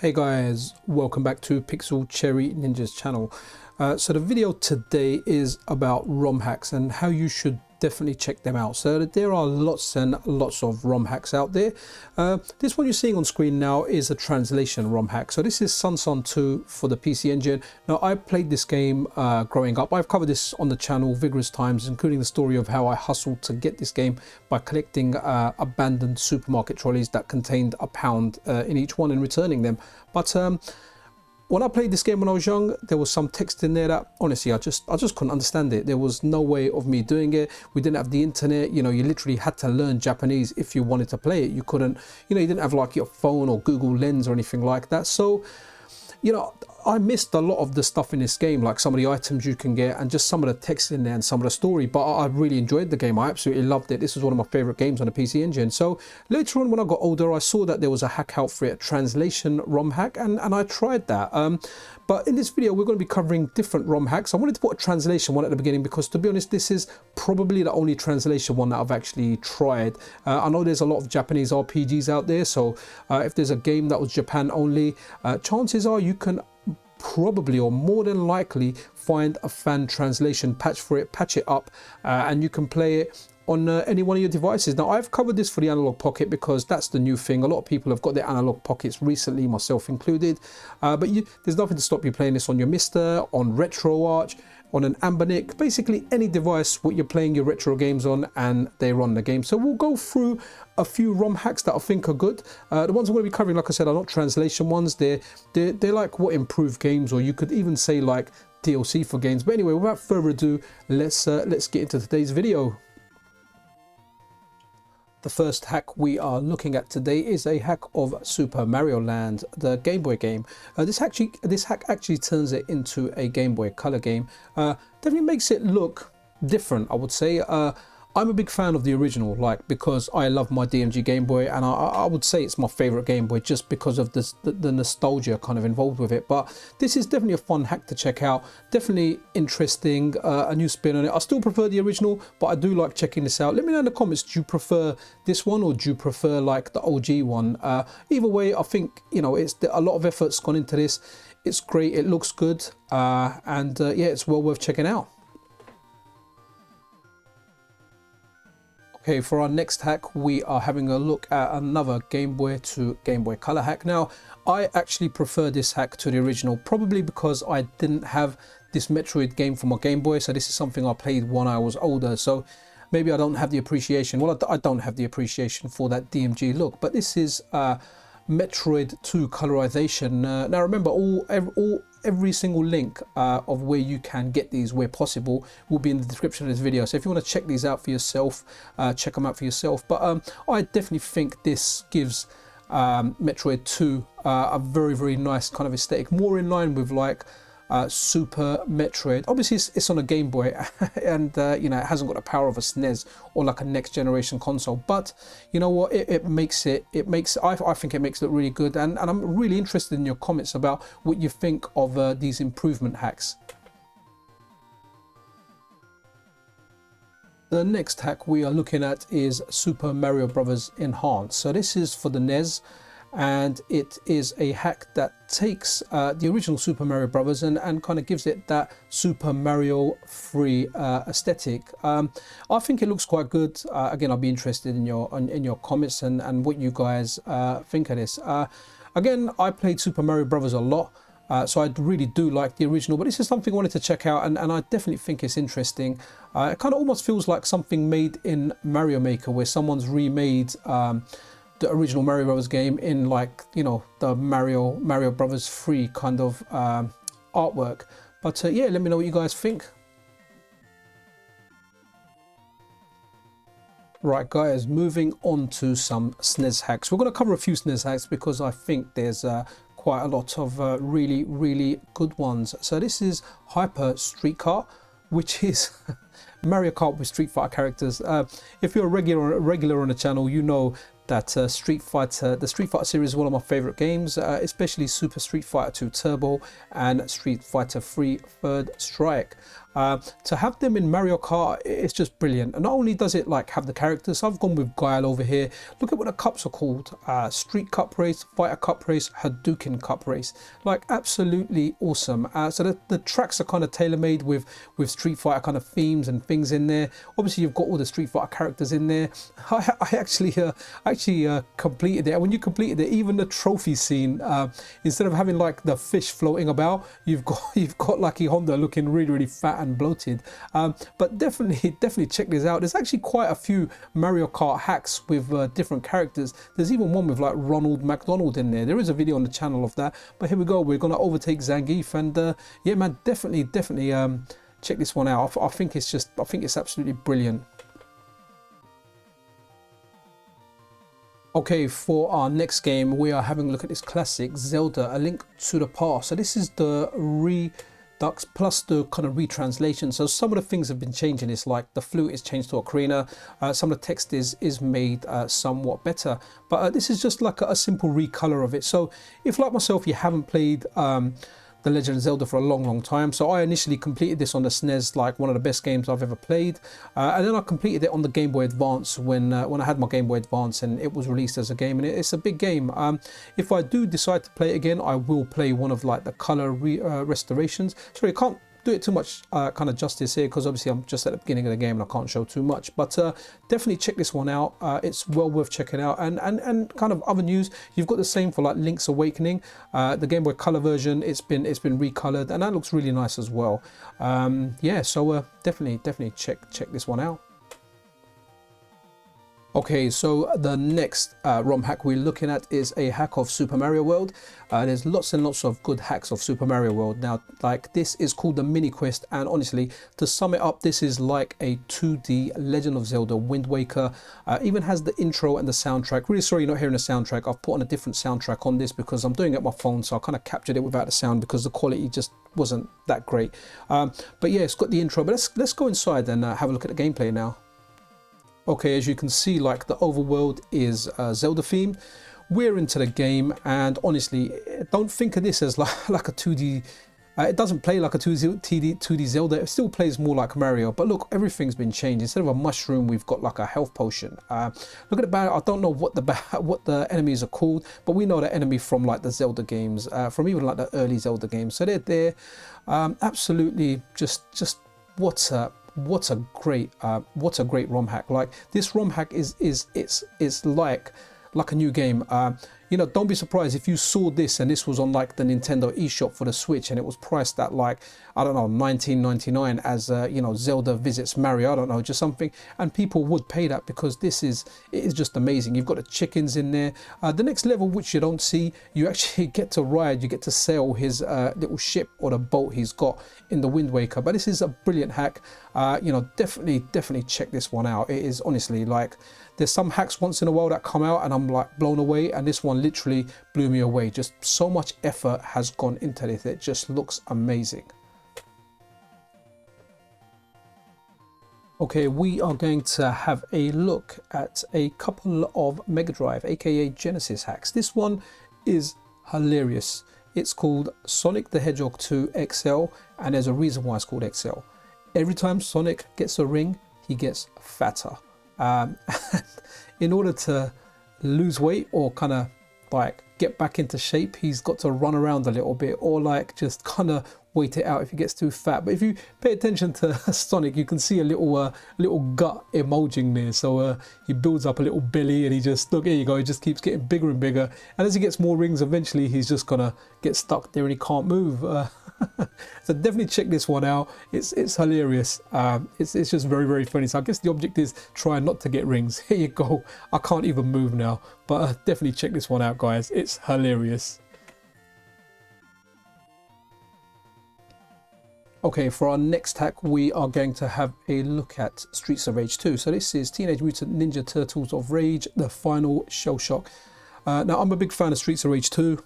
Hey guys, welcome back to Pixel Cherry Ninja's channel. So the video today is about ROM hacks and how you should definitely check them out. So there are lots and lots of ROM hacks out there. This one you're seeing on screen now is a translation ROM hack. So this is Sun 2 for the PC Engine. Now I played this game growing up. I've covered this on the channel vigorous times, including the story of how I hustled to get this game by collecting abandoned supermarket trolleys that contained £1 in each one and returning them. But when I played this game when I was young, there was some text in there that honestly I just couldn't understand it. There was no way of me doing it. We didn't have the internet, you know, you literally had to learn Japanese if you wanted to play it. You couldn't, you know, you didn't have like your phone or Google Lens or anything like that. So, you know, I missed a lot of the stuff in this game, like some of the items you can get and just some of the text in there and some of the story. But I really enjoyed the game. I absolutely loved it. This was one of my favorite games on the PC Engine. So later on when I got older, I saw that there was a hack out for it, a translation ROM hack, and I tried that. But in this video, we're going to be covering different ROM hacks. I wanted to put a translation one at the beginning because, to be honest, this is probably the only translation one that I've actually tried. I know there's a lot of Japanese RPGs out there, so if there's a game that was Japan only, chances are you can probably or more than likely find a fan translation patch for it, patch it up, and you can play it on any one of your devices. Now I've covered this for the Analogue Pocket because that's the new thing. A lot of people have got their Analogue Pockets recently, myself included, but there's nothing to stop you playing this on your MISTer, on RetroArch, on an Ambernic, basically any device what you're playing your retro games on, and they run the game. So we'll go through a few ROM hacks that I think are good. The ones I'm going to be covering, like I said, are not translation ones. They're like what improve games, or you could even say like DLC for games. But anyway, without further ado, let's get into today's video. The first hack we are looking at today is a hack of Super Mario Land, the Game Boy game. This hack actually turns it into a Game Boy Color game. Definitely makes it look different, I would say. I'm a big fan of the original, like, because I love my DMG Game Boy, and I would say it's my favorite Game Boy just because of the nostalgia kind of involved with it. But this is definitely a fun hack to check out, definitely interesting, a new spin on it. I still prefer the original, but I do like checking this out. Let me know in the comments, do you prefer this one or do you prefer like the OG one? Either way, I think, you know, it's a lot of effort's gone into this. It's great, it looks good, and yeah, it's well worth checking out. Okay, for our next hack, we are having a look at another Game Boy to Game Boy Color hack. Now, I actually prefer this hack to the original, probably because I didn't have this Metroid game for my Game Boy, so this is something I played when I was older, so maybe I don't have the appreciation. Well, I don't have the appreciation for that DMG look, but this is Metroid 2 Colorization. Now remember, every single link of where you can get these where possible will be in the description of this video. So if you want to check these out for yourself, check them out for yourself. But I definitely think this gives Metroid 2 a very nice kind of aesthetic, more in line with like Super Metroid. Obviously it's on a Game Boy and you know, it hasn't got the power of a SNES or like a next generation console, but you know what, I think it makes it look really good, and I'm really interested in your comments about what you think of these improvement hacks. The next hack we are looking at is Super Mario Bros. Enhance. So this is for the NES, and it is a hack that takes the original Super Mario Bros. And kind of gives it that Super Mario free aesthetic. I think it looks quite good. Again, I'll be interested in your comments and what you guys think of this. Again, I played Super Mario Bros. A lot, so I really do like the original, but this is something I wanted to check out, and I definitely think it's interesting. It kind of almost feels like something made in Mario Maker, where someone's remade the original Mario Bros. Game in, like, you know, the Mario Bros. 3 kind of artwork. But yeah, let me know what you guys think. Right guys, moving on to some SNES hacks. We're going to cover a few SNES hacks because I think there's quite a lot of really good ones. So this is Hyper Street Kart, which is Mario Kart with Street Fighter characters. If you're a regular on the channel, you know that the Street Fighter series is one of my favorite games, especially Super Street Fighter 2 Turbo and Street Fighter 3 Third Strike. To have them in Mario Kart, it's just brilliant. And not only does it like have the characters, I've gone with Guile over here. Look at what the cups are called: Street Cup Race, Fighter Cup Race, Hadouken Cup Race. Like absolutely awesome. So the tracks are kind of tailor-made with Street Fighter kind of themes and things in there. Obviously you've got all the Street Fighter characters in there. I actually completed it, and when you completed it, even the trophy scene, instead of having like the fish floating about, you've got Lucky Honda looking really fat and bloated. But definitely check this out. There's actually quite a few Mario Kart hacks with different characters. There's even one with like Ronald McDonald in there. There is a video on the channel of that, but here we go. We're gonna overtake Zangief, and yeah man, definitely check this one out. I think it's absolutely brilliant. Okay, for our next game, we are having a look at this classic Zelda: A Link to the Past. So this is the Redux plus the kind of retranslation. So some of the things have been changing. It's like the flute is changed to ocarina. Some of the text is made somewhat better. But this is just like a simple recolor of it. So if, like myself, you haven't played The Legend of Zelda for a long time. So I initially completed this on the SNES, like one of the best games I've ever played. And then I completed it on the Game Boy Advance when I had my Game Boy Advance and it was released as a game, and it's a big game. If I do decide to play it again, I will play one of like the color restorations. Sorry, I can't do it too much kind of justice here because obviously I'm just at the beginning of the game and I can't show too much, but definitely check this one out. It's well worth checking out. And kind of other news, you've got the same for like Link's Awakening, the Game Boy Color version. It's been recolored and that looks really nice as well. Yeah, so definitely check this one out. Okay, so the next ROM hack we're looking at is a hack of Super Mario World. There's lots and lots of good hacks of Super Mario World. Now, like this is called the Mini Quest, and honestly, to sum it up, this is like a 2D Legend of Zelda Wind Waker. Even has the intro and the soundtrack. Really sorry you're not hearing the soundtrack. I've put on a different soundtrack on this because I'm doing it on my phone, so I kind of captured it without the sound because the quality just wasn't that great. But yeah, it's got the intro. But let's go inside and have a look at the gameplay now. Okay, as you can see, like the overworld is Zelda themed. We're into the game, and honestly, don't think of this as like a 2D. It doesn't play like a 2D Zelda. It still plays more like Mario. But look, everything's been changed. Instead of a mushroom, we've got like a health potion. Look at the battle. I don't know what the enemies are called, but we know the enemy from like the Zelda games, from even like the early Zelda games. So they're there. Absolutely, just what a great ROM hack. Like this ROM hack is like a new game. You know, don't be surprised if you saw this and this was on like the Nintendo eShop for the Switch and it was priced at like, I don't know, $19.99 as you know, Zelda visits Mario, I don't know, just something, and people would pay that because it is just amazing. You've got the chickens in there. The next level, which you don't see, you actually get to ride, you get to sail his little ship or the boat he's got in the Wind Waker. But this is a brilliant hack. You know, definitely check this one out. It is honestly like, there's some hacks once in a while that come out and I'm like blown away, and this one literally blew me away. Just so much effort has gone into this. It just looks amazing. Okay, we are going to have a look at a couple of Megadrive, aka Genesis hacks. This one is hilarious. It's called Sonic the Hedgehog 2 XL, and there's a reason why it's called XL. Every time Sonic gets a ring, he gets fatter. In order to lose weight or kind of like get back into shape, he's got to run around a little bit or like just kind of wait it out if he gets too fat. But if you pay attention to Sonic, you can see a little gut emojing there. So he builds up a little belly and he just, look, here you go, he just keeps getting bigger and bigger, and as he gets more rings, eventually he's just gonna get stuck there and he can't move. So definitely check this one out. It's hilarious. It's just very funny. So I guess the object is try not to get rings. Here you go, I can't even move now, but definitely check this one out, guys. It's hilarious. Okay, for our next hack, we are going to have a look at Streets of Rage 2. So this is Teenage Mutant Ninja Turtles of Rage, the final Shell Shock. Now, I'm a big fan of Streets of Rage 2.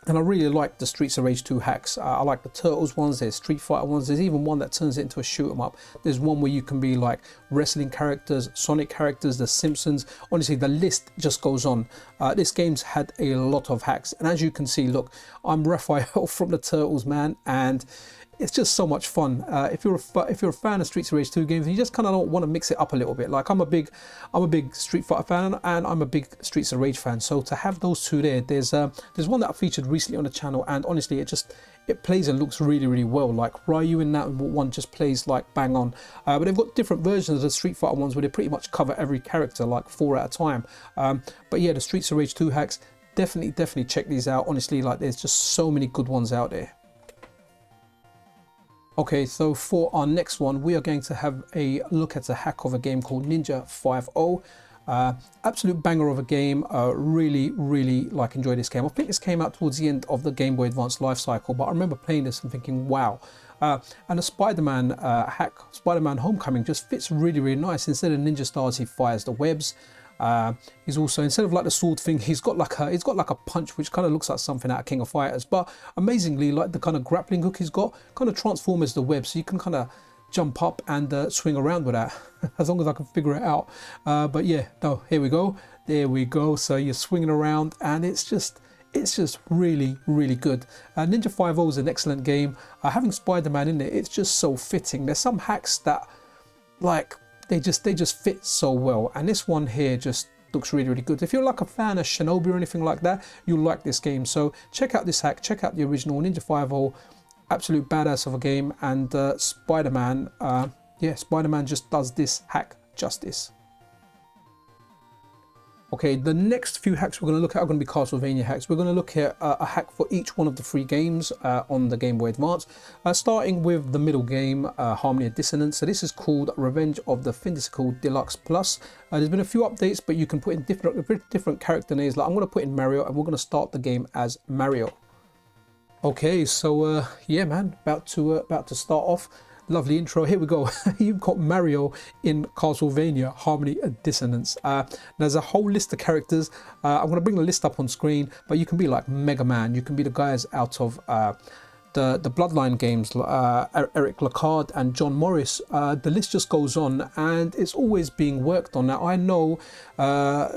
And I really like the Streets of Rage 2 hacks. I like the Turtles ones, there's Street Fighter ones, there's even one that turns it into a shoot 'em up. There's one where you can be like wrestling characters, Sonic characters, The Simpsons. Honestly, the list just goes on. This game's had a lot of hacks. And as you can see, look, I'm Raphael from the Turtles, man. And it's just so much fun. If you're a fan of Streets of Rage 2 games, you just kind of don't want to mix it up a little bit. Like I'm a big Street Fighter fan, and I'm a big Streets of Rage fan. So to have those two there, there's one that I featured recently on the channel, and honestly, it plays and looks really, really well. Like Ryu in that one just plays like bang on. But they've got different versions of the Street Fighter ones where they pretty much cover every character, like 4 at a time. But yeah, the Streets of Rage 2 hacks, definitely check these out. Honestly, like there's just so many good ones out there. Okay, so for our next one, we are going to have a look at a hack of a game called Ninja 5.0. Absolute banger of a game. Really like enjoy this game. I think this came out towards the end of the Game Boy Advance life cycle, but I remember playing this and thinking, wow. And the Spider-Man hack, Spider-Man Homecoming, just fits really nice. Instead of ninja stars, he fires the webs. He's also, instead of like the sword thing, he's got like a punch which kind of looks like something out of King of Fighters, but amazingly, like the kind of grappling hook he's got kind of transforms the web, so you can kind of jump up and swing around with that as long as I can figure it out. But yeah, no, here we go, there we go. So you're swinging around and it's just really good. Ninja 5.0 is an excellent game. Having Spider-Man in it, it's just so fitting. There's some hacks that like they just fit so well, and this one here just looks really good. If you're like a fan of Shinobi or anything like that, you'll like this game. So check out this hack, check out the original Ninja 5.0, absolute badass of a game. And Spider-Man, yeah, Spider-Man just does this hack justice. Okay, the next few hacks we're going to look at are going to be Castlevania hacks. We're going to look at a hack for each one of the 3 games on the Game Boy Advance, starting with the middle game, Harmony of Dissonance. So this is called Revenge of the Findesiecle Deluxe Plus. There's been a few updates, but you can put in different character names. Like I'm going to put in Mario, and we're going to start the game as Mario. Okay, so yeah, man, about to start off. Lovely intro. Here we go. You've got Mario in Castlevania Harmony of Dissonance. There's a whole list of characters. I'm going to bring the list up on screen, but you can be like Mega Man. You can be the guys out of the Bloodline games, Eric Lacard and John Morris. The list just goes on, and it's always being worked on. Now I know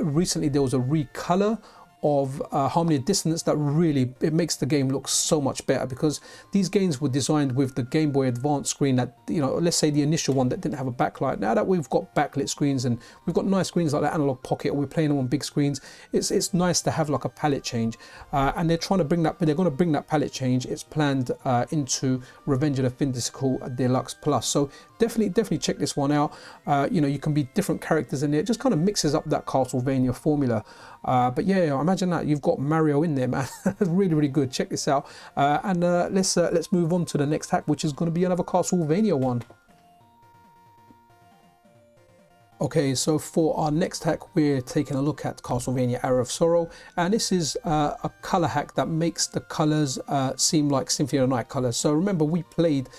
recently there was a recolor of Harmony of Dissonance that really, it makes the game look so much better, because these games were designed with the Game Boy Advance screen that, you know, let's say the initial one that didn't have a backlight. Now that we've got backlit screens and we've got nice screens like the Analogue Pocket, or we're playing them on big screens, it's nice to have like a palette change, and they're trying to bring that, but they're going to bring that palette change. It's planned into Revenge of the Findesiecle Deluxe Plus. So definitely check this one out. You know, you can be different characters in there. It just kind of mixes up that Castlevania formula. But yeah, imagine that you've got Mario in there, man. really good. Check this out, and let's move on to the next hack, which is going to be another Castlevania one. Okay, so for our next hack, we're taking a look at Castlevania Aria of Sorrow, and this is a color hack that makes the colors seem like Symphony of the Night colors. So remember, we played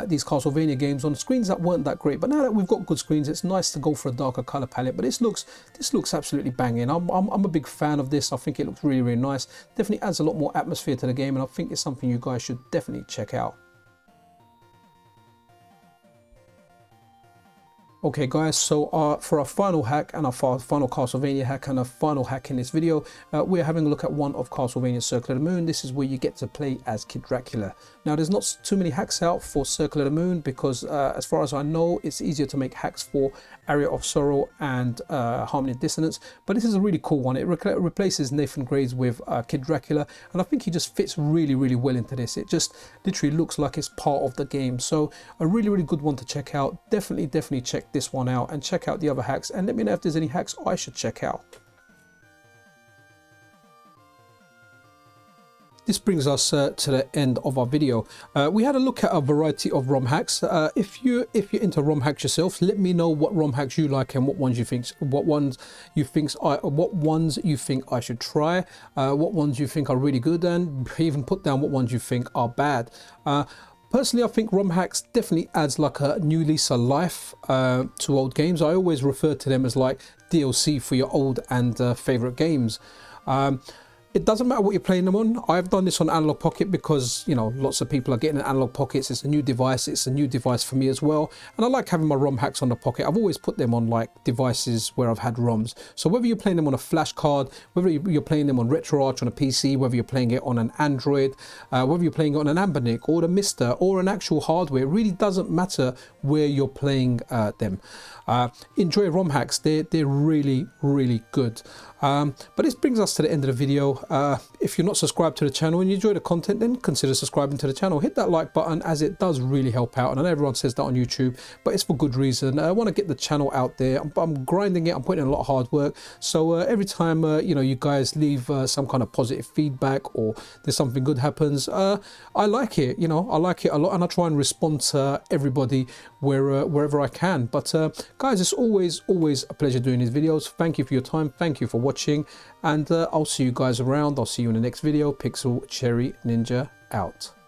these Castlevania games on screens that weren't that great, but now that we've got good screens, it's nice to go for a darker color palette. But this looks absolutely banging. I'm a big fan of this. I think it looks really nice. Definitely adds a lot more atmosphere to the game, and I think it's something you guys should definitely check out. Okay guys, so for our final hack and our final Castlevania hack and our final hack in this video, we're having a look at one of Castlevania Circle of the Moon. This is where you get to play as Kid Dracula. Now there's not too many hacks out for Circle of the Moon, because as far as I know, it's easier to make hacks for Aria of Sorrow and Harmony of Dissonance, but this is a really cool one. It replaces Nathan Graves with Kid Dracula, and I think he just fits really well into this. It just literally looks like it's part of the game. So a really good one to check out. Definitely check this one out, and check out the other hacks, and let me know if there's any hacks I should check out. This brings us to the end of our video. We had a look at a variety of ROM hacks. If you're into ROM hacks yourself, let me know what ROM hacks you like and what ones you think I should try, what ones you think are really good, and even put down what ones you think are bad. Personally, I think ROM hacks definitely adds like a new lease of life to old games. I always refer to them as like DLC for your old and favorite games. It doesn't matter what you're playing them on. I've done this on Analogue Pocket because, you know, lots of people are getting Analogue Pockets. It's a new device. It's a new device for me as well. And I like having my ROM hacks on the Pocket. I've always put them on like devices where I've had ROMs. So whether you're playing them on a flash card, whether you're playing them on RetroArch on a PC, whether you're playing it on an Android, whether you're playing it on an Analogue or the MISTer or an actual hardware, it really doesn't matter where you're playing them. Enjoy ROM hacks. They're really, really good. But this brings us to the end of the video. If you're not subscribed to the channel and you enjoy the content, then consider subscribing to the channel. Hit that like button, as it does really help out. And I know everyone says that on YouTube, but it's for good reason. I want to get the channel out there. I'm grinding it. I'm putting in a lot of hard work. So every time you know, you guys leave some kind of positive feedback or there's something good happens, I like it. You know, I like it a lot, and I try and respond to everybody wherever I can. But guys, it's always a pleasure doing these videos. Thank you for your time. Thank you for watching, and I'll see you guys around. I'll see you in the next video. Pixel Cherry Ninja out.